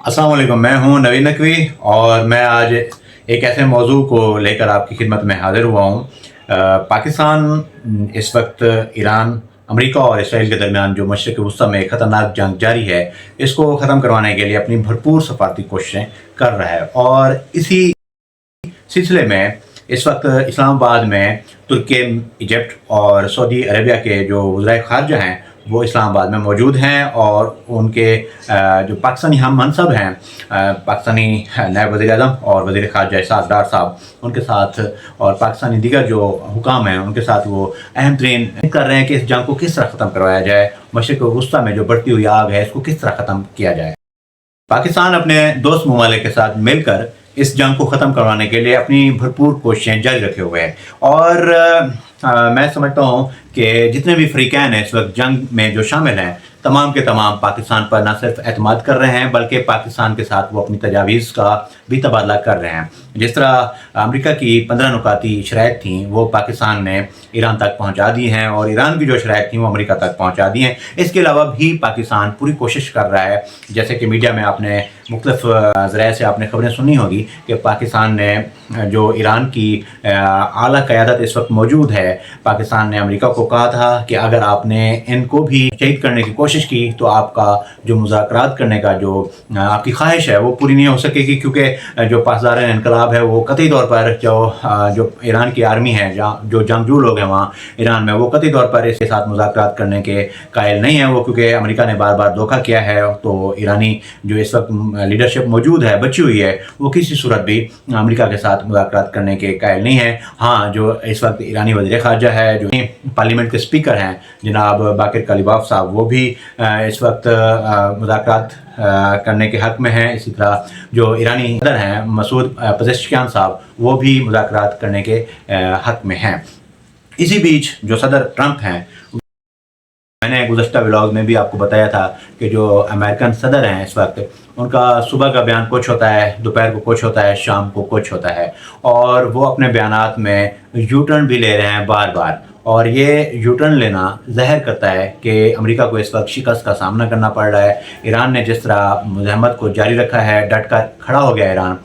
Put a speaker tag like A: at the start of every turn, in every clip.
A: अस्सलाम वालेकुम। मैं हूं नवीन नकवी और मैं आज एक ऐसे मौजू को लेकर आपकी खिदमत में हाजिर हुआ हूं। पाकिस्तान इस वक्त ईरान, अमेरिका और इसराइल के दरमियान जो मशरिक़ वस्ती में ख़तरनाक जंग जारी है, इसको ख़त्म करवाने के लिए अपनी भरपूर सफारती कोशिशें कर रहा है। और इसी सिलसिले में इस वक्त इस्लामाबाद में तुर्की, इजिप्ट और सऊदी अरबिया के जो वज़ीर ख़ारजा हैं वो इस्लामाबाद में मौजूद हैं और उनके जो पाकिस्तानी हम मनसब हैं, पाकिस्तानी नायब वज़ीर-ए-आज़म और वज़ीर ख़ारजा इसहाक़ डार साहब, उनके साथ और पाकिस्तानी दीगर जो हुकाम हैं उनके साथ वो अहम तरीन कर रहे हैं कि इस जंग को किस तरह ख़त्म करवाया जाए, मशरिक़ वस्ती में जो बढ़ती हुई आग है इसको किस तरह ख़त्म किया जाए। पाकिस्तान अपने दोस्त ममालिक के साथ मिलकर इस जंग को ख़त्म करवाने के लिए अपनी भरपूर कोशिशें जारी रखे हुए हैं और मैं समझता हूँ कि जितने भी फ़रीक़ैन हैं इस वक्त जंग में जो शामिल हैं, तमाम के तमाम पाकिस्तान पर न सिर्फ एतमाद कर रहे हैं बल्कि पाकिस्तान के साथ वो अपनी तजावीज़ का भी तबादला कर रहे हैं। जिस तरह अमेरिका की 15 नुकाती शराइत थी वो पाकिस्तान ने ईरान तक पहुँचा दी हैं और ईरान की जो शराइत थी वो अमेरिका तक पहुँचा दी हैं। इसके अलावा भी पाकिस्तान पूरी कोशिश कर रहा है, जैसे कि मीडिया में आपने मुख्तलिफ ज़राए से आपने खबरें सुनी होगी कि पाकिस्तान ने जो ईरान की आला क़यादत इस वक्त मौजूद है, पाकिस्तान ने अमेरिका को कहा था कि अगर आपने इनको भी शहीद करने की कोशिश की तो आपका जो मुज़ाकरात करने का जो आपकी ख्वाहिश है वो पूरी नहीं हो सकेगी, क्योंकि जो पासदार इनकलाब है वो कतई तौर पर जो ईरान की आर्मी है, जो जंगजू लोग हैं वहाँ ईरान में, वो कतई तौर पर इसके साथ मुज़ाकरात करने के कायल नहीं है वो, क्योंकि अमेरिका ने बार बार धोखा किया है। तो ईरानी जो इस वक्त लीडरशिप मौजूद है, बची हुई है, वो किसी सूरत भी अमेरिका के साथ मुज़ाकरात करने के कायल नहीं है। हाँ, जो इस वक्त ईरानी वज़ीर ख़ारजा है, जो पार्लियामेंट के स्पीकर हैं जनाब बाकिर कालिबाफ साहब, वो भी इस वक्त मुज़ाकरात करने के हक़ में हैं। इसी तरह जो ईरानी सदर हैं मसूद पज़ेश्कियान साहब, वो भी मुज़ाकरात करने के हक़ में हैं। इसी बीच जो सदर ट्रंप हैं, मैंने गुज़श्ता व्लॉग में भी आपको बताया था कि जो अमेरिकन सदर हैं इस वक्त, उनका सुबह का बयान कुछ होता है, दोपहर को कुछ होता है, शाम को कुछ होता है और वो अपने बयानात में यू टर्न भी ले रहे हैं बार बार। और ये यू टर्न लेना ज़ाहिर करता है कि अमेरिका को इस वक्त शिकस्त का सामना करना पड़ रहा है। ईरान ने जिस तरह मुज़ाहमत को जारी रखा है, डट कर खड़ा हो गया ईरान,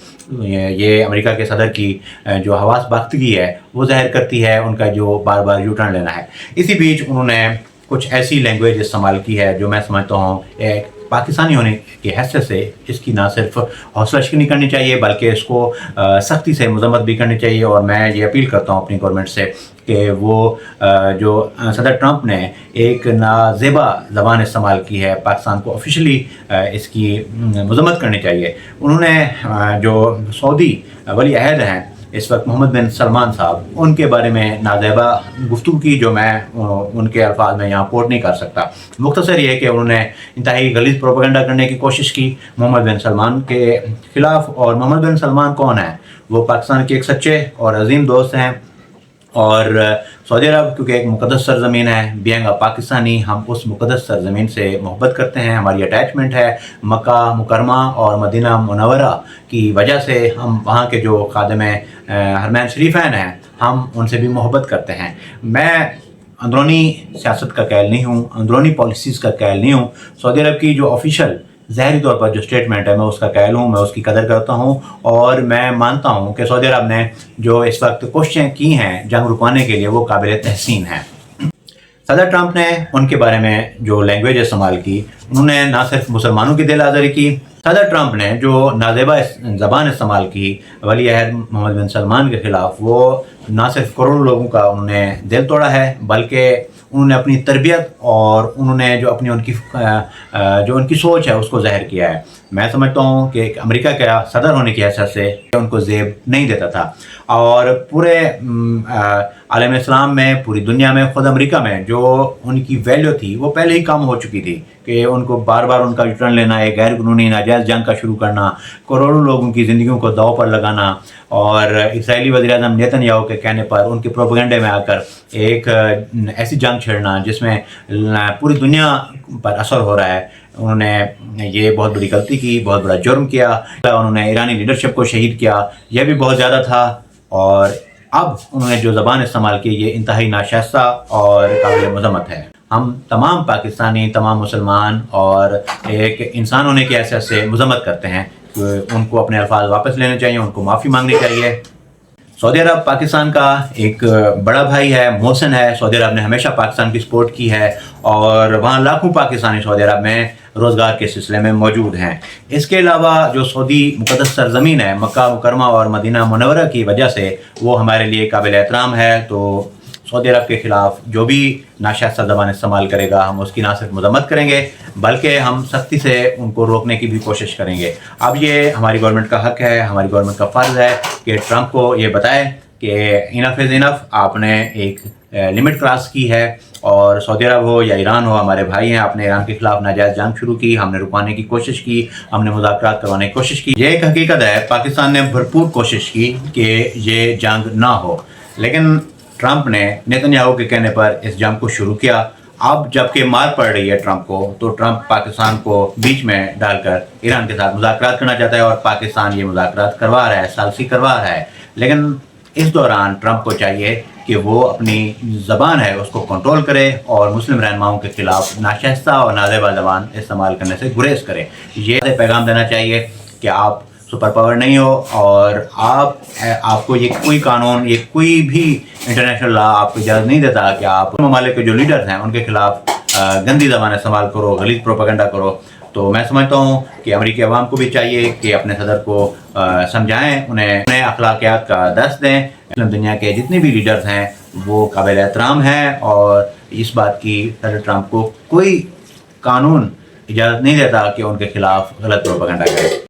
A: ये अमेरिका के सदर की जो हवास बाख्तगी है वो ज़ाहिर करती है उनका जो बार बार यू टर्न लेना है। इसी बीच उन्होंने कुछ ऐसी लैंग्वेज इस्तेमाल की है जो मैं समझता हूँ एक पाकिस्तानी होने की हैसियत से इसकी ना सिर्फ हौसला शिकनी करनी चाहिए बल्कि इसको सख्ती से मज़म्मत भी करनी चाहिए। और मैं ये अपील करता हूँ अपनी गवर्नमेंट से कि वो जो सदर ट्रंप ने एक नाज़ेबा ज़बान इस्तेमाल की है, पाकिस्तान को ऑफिशियली इसकी मज़म्मत करनी चाहिए। उन्होंने जो सऊदी वली अहद हैं इस वक्त मोहम्मद बिन सलमान साहब, उनके बारे में नाज़ेबा गुफ्तगू की जो मैं उनके अल्फाज में यहाँ कोट नहीं कर सकता। मुख्तसर ये है कि उन्होंने इंतहाई गलीज़ प्रोपेगेंडा करने की कोशिश की मोहम्मद बिन सलमान के ख़िलाफ़। और मोहम्मद बिन सलमान कौन है? वो पाकिस्तान के एक सच्चे और अजीम दोस्त हैं और सऊदी अरब क्योंकि एक मुक़द्दस सरज़मीन है, बीइंग अ पाकिस्तानी हम उस मुक़द्दस सरज़मीन से मोहब्बत करते हैं, हमारी अटैचमेंट है मक्का मुकरमा और मदीना मुनव्वरा की वजह से। हम वहाँ के जो खादिम हरमैन शरीफैन हैं, हम उनसे भी मोहब्बत करते हैं। मैं अंदरूनी सियासत का कायल नहीं हूँ, अंदरूनी पॉलिसीज़ का कायल नहीं हूँ। सऊदी अरब की जो ऑफिशियल ज़ाहरी तौर पर जो स्टेटमेंट है मैं उसका कायल हूँ, मैं उसकी कदर करता हूँ और मैं मानता हूँ कि सऊदी अरब ने जो इस वक्त कोशिशें की हैं जंग रुकवाने के लिए वो काबिल तहसीन है। सदर ट्रंप ने उनके बारे में जो लैंग्वेज इस्तेमाल की, उन्होंने ना सिर्फ मुसलमानों की दिल आज़ारी की, सदर ट्रंप ने जो नाज़ेबा ज़बान इस्तेमाल की वली अहद मोहम्मद बिन सलमान के ख़िलाफ़, वो ना सिर्फ करोड़ों लोगों का उन्होंने दिल तोड़ा है बल्कि उन्होंने अपनी तरबियत और उन्होंने जो अपनी उनकी सोच है उसको ज़ाहिर किया है। मैं समझता हूँ कि अमेरिका का सदर होने की हैसियत से उनको ज़ेब नहीं देता था और पूरे आलम इस्लाम में, पूरी दुनिया में, ख़ुद अमेरिका में जो उनकी वैल्यू थी वो पहले ही कम हो चुकी थी कि उनको बार बार उनका रिटर्न लेना, एक गैर कानूनी नाजायज़ जंग का शुरू करना, करोड़ों लोगों की ज़िंदगियों को दाव पर लगाना और इस्राएली वज़ीर-ए-आज़म नेतन्याहू के कहने पर उनके प्रोपेगेंडे में आकर एक ऐसी जंग छेड़ना जिसमें पूरी दुनिया पर असर हो रहा है। उन्होंने ये बहुत बड़ी गलती की, बहुत बड़ा जुर्म किया। उन्होंने ईरानी लीडरशिप को शहीद किया, यह भी बहुत ज़्यादा था। और अब उन्होंने जो ज़बान इस्तेमाल की ये इंतहाई नाशाइस्ता और काबिल मज़म्मत है। ہم تمام پاکستانی، تمام مسلمان اور ایک انسان ہونے کی حیثیت سے مذمت کرتے ہیں کہ ان کو اپنے الفاظ واپس لینے چاہیے، ان کو معافی مانگنی چاہیے۔ سعودی عرب پاکستان کا ایک بڑا بھائی ہے، محسن ہے۔ سعودی عرب نے ہمیشہ پاکستان کی سپورٹ کی ہے اور وہاں لاکھوں پاکستانی سعودی عرب میں روزگار کے سلسلے میں موجود ہیں۔ اس کے علاوہ جو سعودی مقدس سرزمین ہے، مکہ مکرمہ اور مدینہ منورہ کی وجہ سے وہ ہمارے لیے قابل احترام ہے، تو سعودی عرب کے خلاف جو بھی ناشائستہ زبان استعمال کرے گا ہم اس کی نہ صرف مذمت کریں گے بلکہ ہم سختی سے ان کو روکنے کی بھی کوشش کریں گے۔ اب یہ ہماری گورنمنٹ کا حق ہے، ہماری گورنمنٹ کا فرض ہے کہ ٹرمپ کو یہ بتائے کہ انف از انف، آپ نے ایک لمٹ کراس کی ہے، اور سعودی عرب ہو یا ایران ہو، ہمارے بھائی ہیں، آپ نے ایران کے خلاف ناجائز جنگ شروع کی، ہم نے رکوانے کی کوشش کی، ہم نے مذاکرات کروانے کی کوشش کی۔ یہ ایک حقیقت ہے، پاکستان نے بھرپور کوشش کی کہ یہ جنگ نہ ہو، لیکن ٹرمپ نے نیتن یاہو کے کہنے پر اس جنگ کو شروع کیا۔ اب جب کہ مار پڑ رہی ہے ٹرمپ کو، تو ٹرمپ پاکستان کو بیچ میں ڈال کر ایران کے ساتھ مذاکرات کرنا چاہتا ہے، اور پاکستان یہ مذاکرات کروا رہا ہے، ثالثی کروا رہا ہے۔ لیکن اس دوران ٹرمپ کو چاہیے کہ وہ اپنی زبان ہے اس کو کنٹرول کرے اور مسلم رہنماؤں کے خلاف ناشائستہ اور نازیبا زبان استعمال کرنے سے گریز کرے۔ یہ پیغام دینا چاہیے کہ آپ سپر پاور نہیں ہو، اور آپ کو یہ کوئی قانون، یہ کوئی بھی انٹرنیشنل لا آپ کو اجازت نہیں دیتا کہ آپ ممالک کے جو لیڈرز ہیں ان کے خلاف گندی زبان استعمال کرو، غلیظ پروپیگنڈا کرو۔ تو میں سمجھتا ہوں کہ امریکی عوام کو بھی چاہیے کہ اپنے صدر کو سمجھائیں، انہیں اخلاقیات کا درس دیں۔ مسلم دنیا کے جتنے بھی لیڈرز ہیں وہ قابل احترام ہیں، اور اس بات کی صدر ٹرمپ کو کوئی قانون اجازت نہیں دیتا کہ ان کے خلاف غلط پروپیگنڈا کرے۔